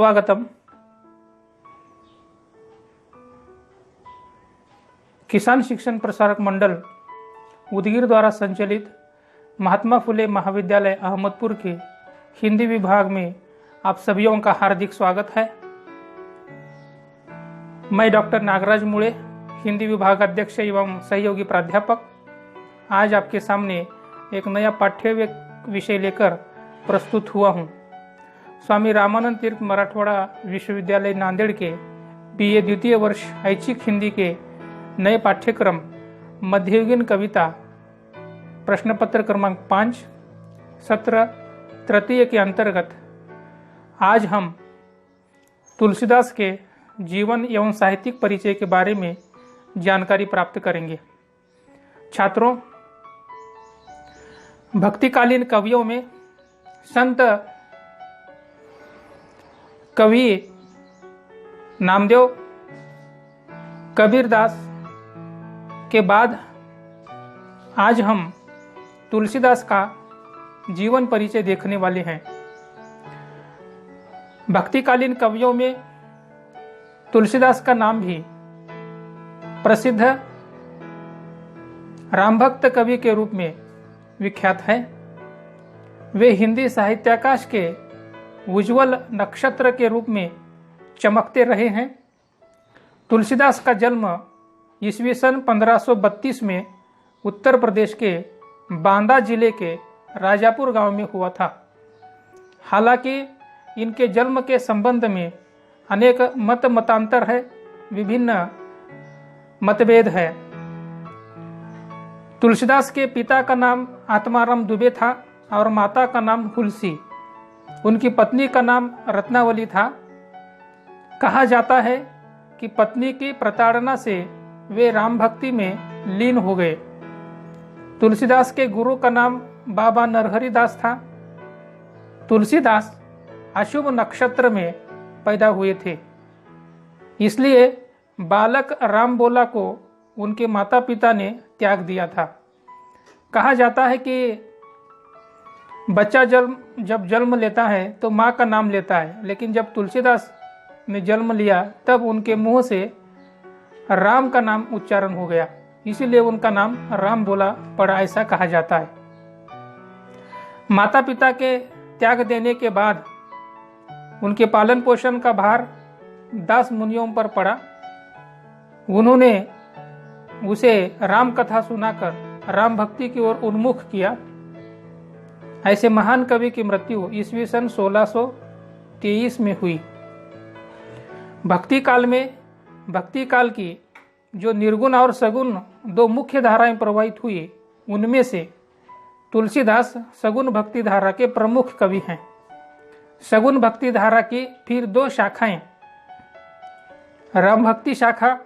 स्वागतम। किसान शिक्षण प्रसारक मंडल उदगीर द्वारा संचालित महात्मा फुले महाविद्यालय अहमदपुर के हिंदी विभाग में आप सभी का हार्दिक स्वागत है। मैं डॉक्टर नागराज मुळे, हिंदी विभाग अध्यक्ष एवं सहयोगी प्राध्यापक, आज आपके सामने एक नया पाठ्य विषय लेकर प्रस्तुत हुआ हूँ। स्वामी रामानंद तीर्थ मराठवाड़ा विश्वविद्यालय नांदेड़ के BA द्वितीय वर्ष ऐच्छिक हिंदी के नए पाठ्यक्रम मध्ययुगीन कविता प्रश्नपत्र क्रमांक 5 सत्र तृतीय के अंतर्गत आज हम तुलसीदास के जीवन एवं साहित्यिक परिचय के बारे में जानकारी प्राप्त करेंगे। छात्रों, भक्तिकालीन कवियों में संत कवि नामदेव, कबीरदास के बाद आज हम तुलसीदास का जीवन परिचय देखने वाले हैं। भक्तिकालीन कवियों में तुलसीदास का नाम भी प्रसिद्ध रामभक्त कवि के रूप में विख्यात है। वे हिंदी साहित्याकाश के उज्ज्वल नक्षत्र के रूप में चमकते रहे हैं। तुलसीदास का जन्म ईस्वी सन 1532 में उत्तर प्रदेश के बांदा जिले के राजापुर गांव में हुआ था। हालांकि इनके जन्म के संबंध में अनेक मतांतर है, विभिन्न मतभेद है। तुलसीदास के पिता का नाम आत्माराम दुबे था और माता का नाम हुलसी। उनकी पत्नी का नाम रत्नावली था। कहा जाता है कि पत्नी की प्रताड़ना से वे राम भक्ति में लीन हो गए। तुलसीदास के गुरु का नाम बाबा नरहरि दास था। तुलसीदास अशुभ नक्षत्र में पैदा हुए थे, इसलिए बालक राम बोला को उनके माता पिता ने त्याग दिया था। कहा जाता है कि बच्चा जब जन्म लेता है तो माँ का नाम लेता है, लेकिन जब तुलसीदास ने जन्म लिया तब उनके मुंह से राम का नाम उच्चारण हो गया, इसीलिए उनका नाम राम बोला पड़ा, ऐसा कहा जाता है। माता पिता के त्याग देने के बाद उनके पालन पोषण का भार दास मुनियों पर पड़ा। उन्होंने उसे राम कथा सुनाकर राम भक्ति की ओर उन्मुख किया। ऐसे महान कवि की मृत्यु ईस्वी सन 1623 में हुई। भक्ति काल की जो निर्गुण और सगुण दो मुख्य धाराएं प्रवाहित हुई, उनमें से तुलसीदास सगुण भक्ति धारा के प्रमुख कवि हैं। सगुण भक्ति धारा की फिर दो शाखाएं, राम भक्ति शाखा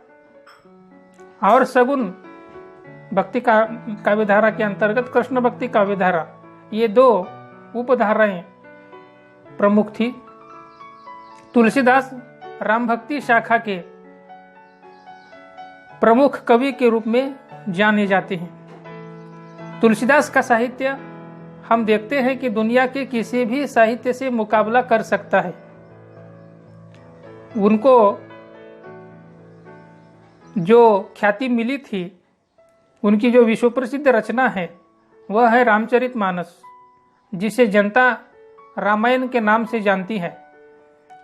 और सगुण भक्ति काव्य धारा के अंतर्गत कृष्ण भक्ति काव्य धारा, ये दो उपधाराएं प्रमुख थी। तुलसीदास राम भक्ति शाखा के प्रमुख कवि के रूप में जाने जाते हैं। तुलसीदास का साहित्य हम देखते हैं कि दुनिया के किसी भी साहित्य से मुकाबला कर सकता है। उनको जो ख्याति मिली थी, उनकी जो विश्व प्रसिद्ध रचना है वह है रामचरितमानस, जिसे जनता रामायण के नाम से जानती है।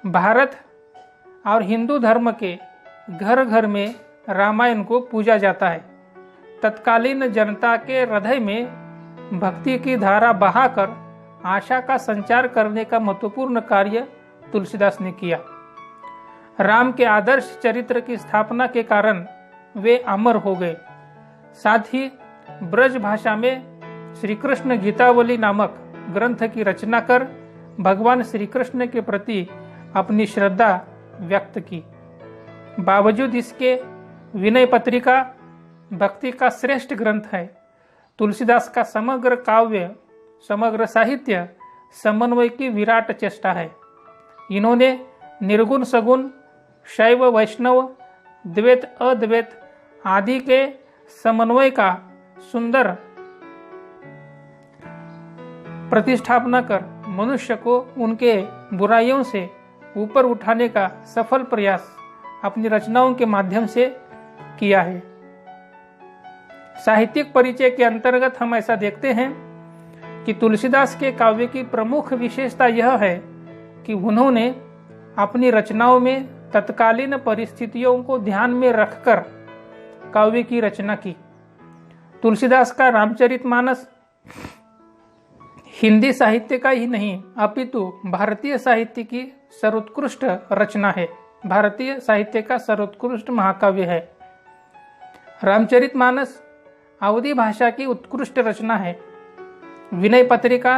भारत और हिंदू धर्म के घर घर में रामायण को पूजा जाता है। तत्कालीन जनता के हृदय में भक्ति की धारा बहाकर आशा का संचार करने का महत्वपूर्ण कार्य तुलसीदास ने किया। राम के आदर्श चरित्र की स्थापना के कारण वे अमर हो गए। साथ ही ब्रज भाषा में श्री कृष्ण गीतावली नामक ग्रंथ की रचना कर भगवान श्री कृष्ण के प्रति अपनी श्रद्धा व्यक्त की। बावजूद इसके विनय पत्रिका भक्ति का श्रेष्ठ ग्रंथ है। तुलसीदास का समग्र काव्य, समग्र साहित्य समन्वय की विराट चेष्टा है। इन्होंने निर्गुण सगुण, शैव वैष्णव, द्वैत अद्वैत आदि के समन्वय का सुंदर प्रतिष्ठापना कर मनुष्य को उनके बुराइयों से ऊपर उठाने का सफल प्रयास अपनी रचनाओं के माध्यम से किया है। साहित्यिक परिचय के अंतर्गत हम ऐसा देखते हैं कि तुलसीदास के काव्य की प्रमुख विशेषता यह है कि उन्होंने अपनी रचनाओं में तत्कालीन परिस्थितियों को ध्यान में रखकर काव्य की रचना की। तुलसीदास का रामचरितमानस हिंदी साहित्य का ही नहीं अपितु भारतीय साहित्य की सर्वोत्कृष्ट रचना है, भारतीय साहित्य का सर्वोत्कृष्ट महाकाव्य है। रामचरितमानस अवधी भाषा की उत्कृष्ट रचना है। विनय पत्रिका,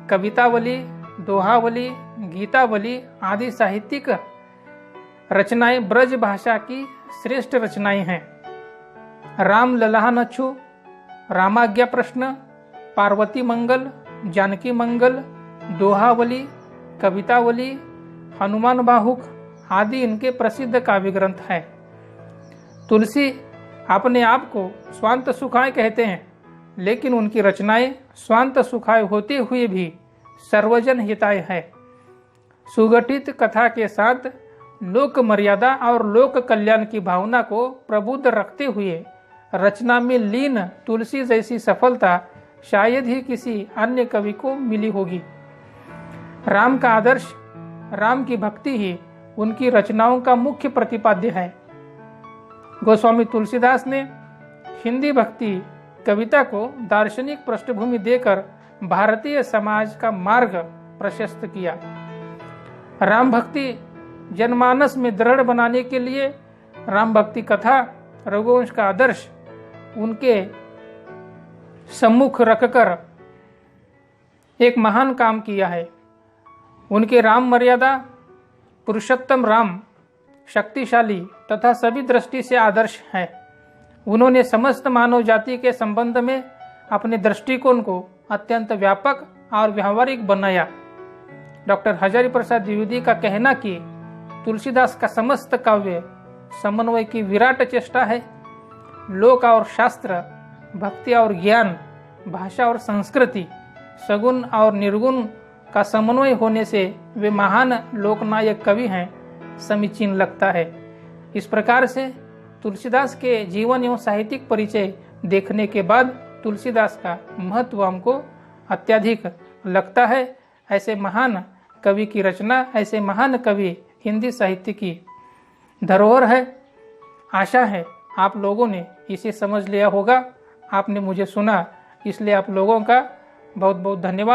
कवितावली, दोहावली, गीतावली आदि साहित्यिक रचनाएं ब्रज भाषा की श्रेष्ठ रचनाएं हैं। राम ललाहन अछु, रामाज्ञा प्रश्न, पार्वती मंगल, जानकी मंगल, दोहावली, कवितावली, हनुमान बाहुक आदि इनके प्रसिद्ध काव्य ग्रंथ हैं। तुलसी अपने आप को स्वांत सुखाय कहते हैं, लेकिन उनकी रचनाएं स्वांत सुखाय होते हुए भी सर्वजन हिताय है। सुगठित कथा के साथ लोक मर्यादा और लोक कल्याण की भावना को प्रबुद्ध रखते हुए रचना में लीन तुलसी जैसी सफलता शायद ही किसी अन्य कवि को मिली होगी। राम का आदर्श, राम की भक्ति ही उनकी रचनाओं का मुख्य प्रतिपाद्य है। गोस्वामी तुलसीदास ने हिंदी भक्ति कविता को दार्शनिक पृष्ठभूमि देकर भारतीय समाज का मार्ग प्रशस्त किया। राम भक्ति जनमानस में दृढ़ बनाने के लिए राम भक्ति कथा, रघुवंश का आदर्श उनके सम्मुख रखकर एक महान काम किया है। उनके राम मर्यादा, पुरुषोत्तम राम शक्तिशाली तथा सभी दृष्टि से आदर्श है। उन्होंने समस्त मानव जाति के संबंध में अपने दृष्टिकोण को अत्यंत व्यापक और व्यावहारिक बनाया। डॉक्टर हजारी प्रसाद द्विवेदी का कहना कि तुलसीदास का समस्त काव्य समन्वय की विराट चेष्टा है। लोक और शास्त्र, भक्ति और ज्ञान, भाषा और संस्कृति, सगुण और निर्गुण का समन्वय होने से वे महान लोकनायक कवि हैं, समीचीन लगता है। इस प्रकार से तुलसीदास के जीवन एवं साहित्यिक परिचय देखने के बाद तुलसीदास का महत्व हमको अत्यधिक लगता है। ऐसे महान कवि की रचना, ऐसे महान कवि हिंदी साहित्य की धरोहर है। आशा है आप लोगों ने इसे समझ लिया होगा। आपने मुझे सुना, इसलिए आप लोगों का बहुत बहुत धन्यवाद।